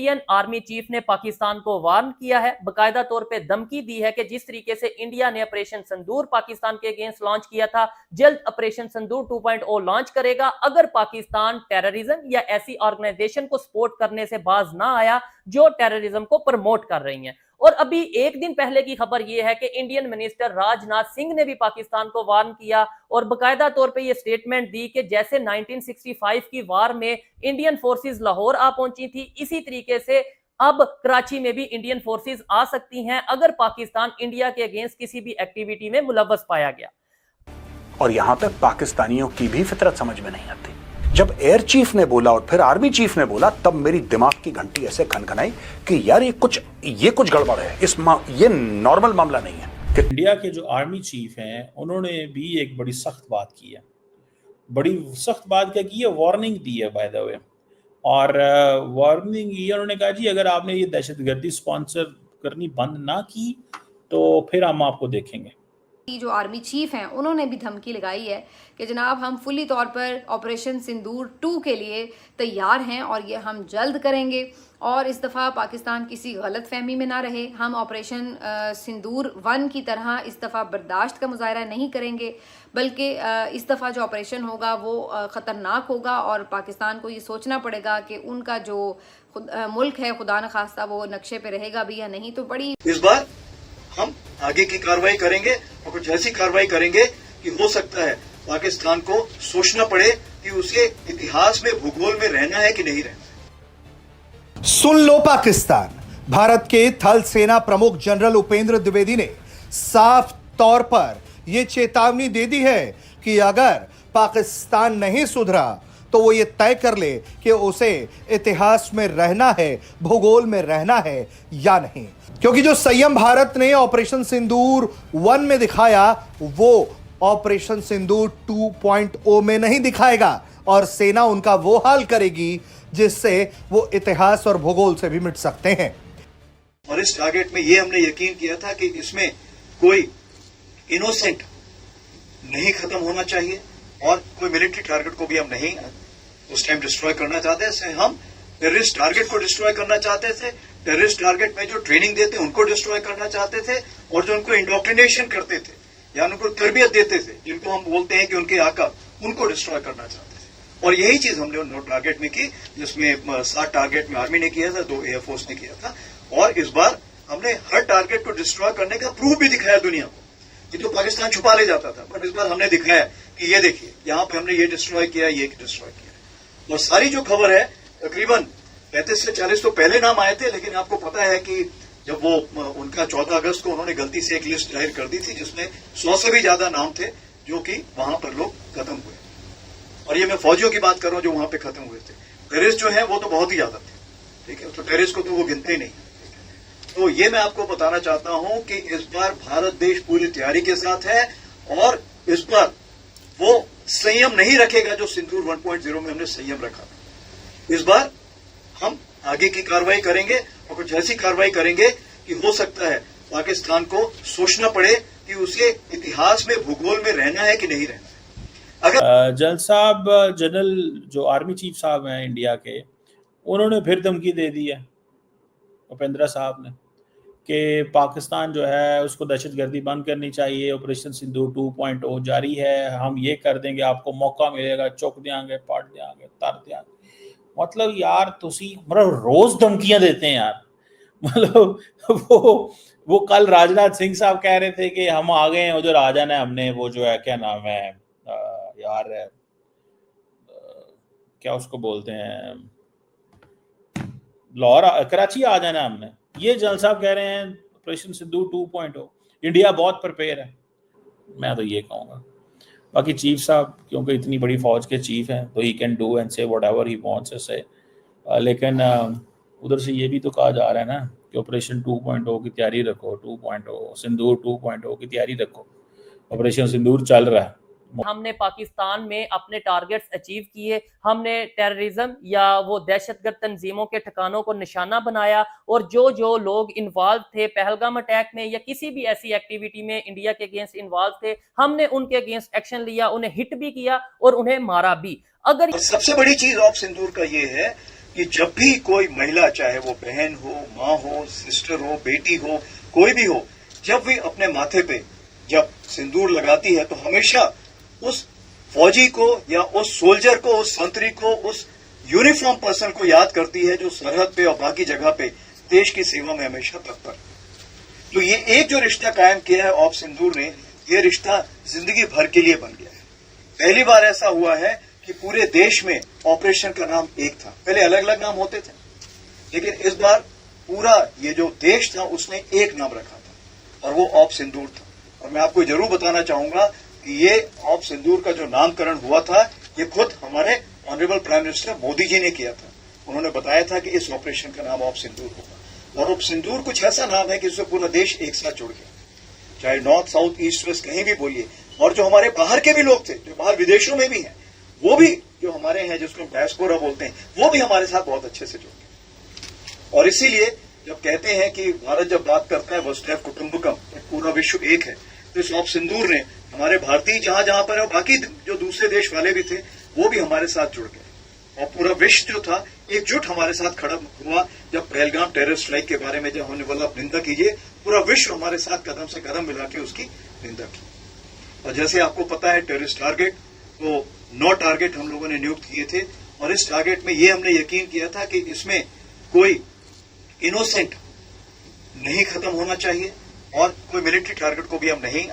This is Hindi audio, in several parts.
इंडियन आर्मी चीफ ने पाकिस्तान को वार्न किया है, बकायदा तौर पे धमकी दी है कि जिस तरीके से इंडिया ने ऑपरेशन सिंदूर पाकिस्तान के अगेंस्ट लॉन्च किया था, जल्द ऑपरेशन सिंदूर 2.0 लॉन्च करेगा अगर पाकिस्तान टेररिज्म या ऐसी ऑर्गेनाइजेशन को सपोर्ट करने से बाज ना आया जो टेररिज्म को प्रमोट कर रही हैं। और अभी एक दिन पहले की खबर यह है कि इंडियन मिनिस्टर राजनाथ सिंह ने भी पाकिस्तान को वार्न किया और बकायदा तौर पे यह स्टेटमेंट दी कि जैसे 1965 की वार में इंडियन फोर्सेस लाहौर आ पहुंची थी, इसी तरीके से अब कराची में भी इंडियन फोर्सेस आ सकती हैं अगर पाकिस्तान इंडिया के अगेंस्ट किसी भी एक्टिविटी में मुलव्वस पाया गया। और यहां तक पाकिस्तानियों की भी फितरत समझ में नहीं आती। जब एयर चीफ ने बोला और फिर आर्मी चीफ ने बोला, तब मेरी दिमाग की घंटी ऐसे खनखनाई कि यार ये कुछ गड़बड़ है, ये नॉर्मल मामला नहीं है। इंडिया के जो आर्मी चीफ हैं उन्होंने भी एक बड़ी सख्त बात की है, बड़ी सख्त बात क्या की है, वार्निंग दी है बाय द वे। और वार्निंग ये उन्होंने कहा जी अगर आपने ये दहशतगर्दी स्पॉन्सर करनी बंद ना की तो फिर हम आपको देखेंगे। जो आर्मी चीफ हैं उन्होंने भी धमकी लगाई है कि जनाब हम फुली तौर पर ऑपरेशन सिंदूर 2 के लिए तैयार हैं और ये हम जल्द करेंगे और इस दफ़ा पाकिस्तान किसी गलत फहमी में ना रहे। हम ऑपरेशन सिंदूर 1 की तरह इस दफ़ा बर्दाश्त का मुजाहरा नहीं करेंगे, बल्कि इस दफ़ा जो ऑपरेशन होगा वो ख़तरनाक होगा और पाकिस्तान को ये सोचना पड़ेगा कि उनका जो मुल्क है खुदा न खास्ता वो नक्शे पे रहेगा भी या नहीं। तो बड़ी इस बार हम आगे की कार्रवाई करेंगे और कुछ ऐसी कार्रवाई करेंगे कि हो सकता है पाकिस्तान को सोचना पड़े कि उसे इतिहास में भूगोल में रहना है कि नहीं रहना। सुन लो पाकिस्तान, भारत के थल सेना प्रमुख जनरल उपेंद्र द्विवेदी ने साफ तौर पर यह चेतावनी दे दी है कि अगर पाकिस्तान नहीं सुधरा तो वो ये तय कर ले कि उसे इतिहास में रहना है, भूगोल में रहना है या नहीं। क्योंकि जो संयम भारत ने ऑपरेशन सिंदूर 1 में दिखाया वो ऑपरेशन सिंदूर 2.0 में नहीं दिखाएगा और सेना उनका वो हाल करेगी जिससे वो इतिहास और भूगोल से भी मिट सकते हैं। और इस टारगेट में ये हमने यकीन किया था कि इसमें कोई इनोसेंट नहीं खत्म होना चाहिए और कोई मिलिट्री टारगेट को भी हम नहीं उस टाइम डिस्ट्रॉय करना चाहते थे। हम टेररिस्ट टारगेट को डिस्ट्रॉय करना चाहते थे, टेररिस्ट टारगेट में जो ट्रेनिंग देते उनको डिस्ट्रॉय करना चाहते थे और जो उनको इंडोक्ट्रिनेशन करते थे या उनको तरबियत देते थे, जिनको हम बोलते हैं कि उनके आका, उनको डिस्ट्रॉय करना चाहते थे। और यही चीज हमने उन टारगेट में की, जिसमें 7 टारगेट में आर्मी ने किया था, 2 एयरफोर्स ने किया था। और इस बार हमने हर टारगेट को डिस्ट्रॉय करने का प्रूफ भी दिखाया दुनिया को, कि जो पाकिस्तान छुपा ले जाता था, बट इस बार हमने दिखाया कि ये देखिए यहाँ पे हमने ये डिस्ट्रॉय किया, ये डिस्ट्रॉय किया। और सारी जो खबर है तकरीबन 35 से 40 तो पहले नाम आए थे, लेकिन आपको पता है कि जब वो उनका 14 अगस्त को उन्होंने गलती से एक लिस्ट जाहिर कर दी थी जिसमें 100 से भी ज्यादा नाम थे जो कि वहां पर लोग खत्म हुए। और ये मैं फौजियों की बात कर रहा हूं जो वहां पे खत्म हुए थे। टेररिस्ट जो है वो तो बहुत ही ज्यादा थे, ठीक है, तो टेररिस्ट को तो वो गिनते ही नहीं। तो ये मैं आपको बताना चाहता हूं कि इस बार भारत देश पूरी तैयारी के साथ है और इस बार वो संयम नहीं रखेगा जो सिंदूर 1.0 में हमने संयम रखा था। इस बार हम आगे की कार्रवाई करेंगे और कुछ ऐसी कार्रवाई करेंगे कि हो सकता है पाकिस्तान को सोचना पड़े कि उसे इतिहास में भूगोल में रहना है कि नहीं रहना है। अगर जनरल साहब, जनरल जो आर्मी चीफ साहब हैं इंडिया के, उन्होंने फिर धमकी दे दी है उपेंद्र साहब ने कि पाकिस्तान जो है उसको दहशतगर्दी बंद करनी चाहिए, ऑपरेशन सिंदूर 2.0 जारी है, हम ये कर देंगे, आपको मौका मिलेगा, चुक देंगे, पाट देंगे, तर देंगे। मतलब यार मतलब रोज धमकियां देते हैं यार। मतलब वो कल राजनाथ सिंह साहब कह रहे थे कि हम आ गए हैं उधर, आ जाना है हमने, वो जो है क्या नाम है यार, क्या उसको बोलते हैं, लाहौर कराची आ जाना है हमने। ये जनरल साहब कह रहे हैं ऑपरेशन सिंदूर 2.0, इंडिया बहुत प्रिपेयर है। मैं तो ये कहूँगा, बाकी चीफ साहब क्योंकि इतनी बड़ी फौज के चीफ हैं तो he can do and say whatever he wants to say. लेकिन उधर से ये भी तो कहा जा रहा है ना कि ऑपरेशन 2.0 की तैयारी रखो, 2.0 सिंदूर 2.0 की तैयारी रखो। ऑपरेशन सिंदूर चल रहा है, हमने पाकिस्तान में अपने टारगेट्स अचीव किए, हमने टेररिज्म या वो दहशतगर्द तंजीमों के ठिकानों को निशाना बनाया और जो लोग इन्वॉल्व थे पहलगाम अटैक में या किसी भी ऐसी एक्टिविटी में इंडिया के अगेंस्ट इन्वॉल्व थे, हमने उनके अगेंस्ट एक्शन लिया, उन्हें हिट भी किया और उन्हें मारा भी। अगर सबसे बड़ी चीज ऑफ सिंदूर का ये है कि जब भी कोई महिला, चाहे वो बहन हो, माँ हो, सिस्टर हो, बेटी हो, कोई भी हो, जब भी अपने माथे पे जब सिंदूर लगाती है तो हमेशा उस फौजी को या उस सोल्जर को, उस संतरी को, उस यूनिफॉर्म पर्सन को याद करती है जो सरहद पे और बाकी जगह पे देश की सेवा में हमेशा तत्पर। तो ये एक जो रिश्ता कायम किया है ऑप सिंदूर ने, ये रिश्ता जिंदगी भर के लिए बन गया है। पहली बार ऐसा हुआ है कि पूरे देश में ऑपरेशन का नाम एक था। पहले अलग अलग नाम होते थे, लेकिन इस बार पूरा ये जो देश था उसने एक नाम रखा था और वो ऑप सिंदूर था। और मैं आपको जरूर बताना चाहूंगा कि ये ऑप सिंदूर का जो नामकरण हुआ था, ये खुद हमारे honourable prime minister Modi ji ने किया था। उन्होंने बताया था कि इस ऑपरेशन का नाम ऑप सिंदूर होगा। और ऑप सिंदूर कुछ ऐसा नाम है कि इससे पूरा देश एक साथ जुड़ गया, चाहे नॉर्थ, साउथ, ईस्ट, वेस्ट कहीं भी बोलिए। और जो हमारे बाहर के भी लोग थे, जो बाहर विदेशों में भी हैं, वो भी जो हमारे हैं, जिसको डायस्पोरा बोलते हैं, वो भी हमारे साथ बहुत अच्छे से जुड़ गए। और इसीलिए जब कहते हैं कि भारत जब बात करता है वसुधैव कुटुंबकम, पूरा विश्व एक है, तो इस ऑप सिंदूर ने हमारे भारतीय जहां जहां पर है और बाकी जो दूसरे देश वाले भी थे, वो भी हमारे साथ जुड़ गए। और पूरा विश्व जो था एकजुट हमारे साथ खड़ा हुआ। जब पहलगाम टेररिस्ट स्ट्राइक के बारे में जब हमने बोला निंदा कीजिए, पूरा विश्व हमारे साथ कदम से कदम मिला के उसकी निंदा की। और जैसे आपको पता है, टेररिस्ट टारगेट तो 9 टारगेट हम लोगों ने नियुक्त किए थे और इस टारगेट में ये हमने यकीन किया था कि इसमें कोई इनोसेंट नहीं खत्म होना चाहिए और कोई मिलिट्री टारगेट को भी हम नहीं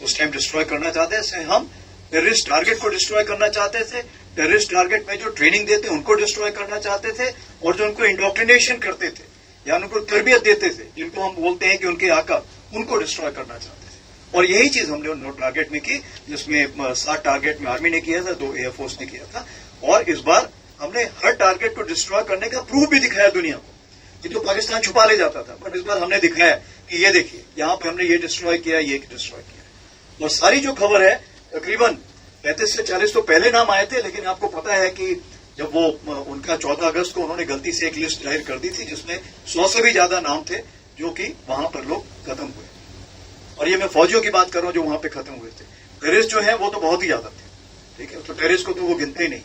उस टाइम डिस्ट्रॉय करना चाहते थे। हम टेररिस्ट टारगेट को डिस्ट्रॉय करना चाहते थे, टेररिस्ट टारगेट में जो ट्रेनिंग देते उनको डिस्ट्रॉय करना चाहते थे, और जो उनको इंडोक्ट्रिनेशन करते थे या उनको तरबियत देते थे, जिनको हम बोलते हैं कि उनके आका, उनको डिस्ट्रॉय करना चाहते थे। और यही चीज हमने 9 टारगेट में की, जिसमें 7 टारगेट में आर्मी ने किया था, 2 एयरफोर्स ने किया था। और इस बार हमने हर टारगेट को डिस्ट्रॉय करने का प्रूफ भी दिखाया दुनिया को। ये तो पाकिस्तान छुपा ले जाता था, पर इस बार हमने दिखाया कि ये देखिए, यहां पे हमने ये डिस्ट्रॉय किया, ये डिस्ट्रॉय किया। और सारी जो खबर है, तकरीबन 35 से 40 तो पहले नाम आए थे, लेकिन आपको पता है कि जब वो उनका 14 अगस्त को उन्होंने गलती से एक लिस्ट जाहिर कर दी थी, जिसमें 100 से भी ज्यादा नाम थे जो कि वहां पर लोग खत्म हुए। और ये मैं फौजियों की बात कर रहा हूं जो वहां पे खत्म हुए थे। टेररिस्ट जो है वो तो बहुत ही ज्यादा थे, ठीक है, तो टेररिस्ट को तो वो गिनते ही नहीं।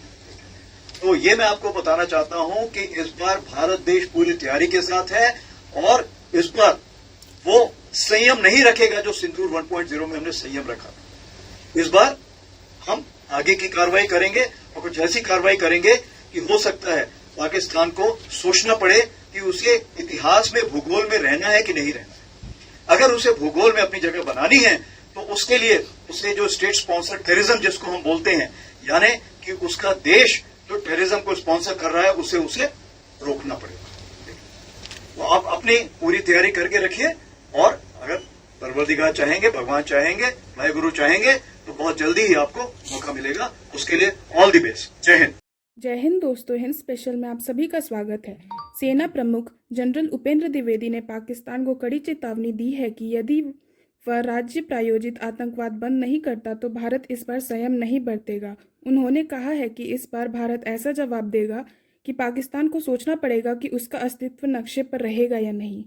तो ये मैं आपको बताना चाहता हूं कि इस बार भारत देश पूरी तैयारी के साथ है और इस बार वो संयम नहीं रखेगा जो सिंदूर 1.0 में हमने संयम रखा था। इस बार हम आगे की कार्रवाई करेंगे और कुछ ऐसी कार्रवाई करेंगे कि हो सकता है पाकिस्तान को सोचना पड़े कि उसे इतिहास में, भूगोल में रहना है कि नहीं रहना है। अगर उसे भूगोल में अपनी जगह बनानी है तो उसके लिए उसे जो स्टेट स्पॉन्सर्ड टेररिज्म जिसको हम बोलते हैं, यानी कि उसका देश जो टेररिज्म को स्पॉन्सर कर रहा है उसे रोकना पड़ेगा। तो आप अपनी पूरी तैयारी करके रखिए और अगर परवरदिगार चाहेंगे, भगवान चाहेंगे, भाई गुरु चाहेंगे तो बहुत जल्दी ही आपको मौका मिलेगा। उसके लिए ऑल द बेस्ट। जय हिंद। जय हिंद दोस्तों, हिंद स्पेशल में आप सभी का स्वागत है। सेना प्रमुख जनरल उपेंद्र द्विवेदी ने पाकिस्तान को कड़ी चेतावनी दी है कि यदि वह राज्य प्रायोजित आतंकवाद बंद नहीं करता तो भारत इस बार संयम नहीं बरतेगा। उन्होंने कहा है कि इस बार भारत ऐसा जवाब देगा कि पाकिस्तान को सोचना पड़ेगा कि उसका अस्तित्व नक्शे पर रहेगा या नहीं।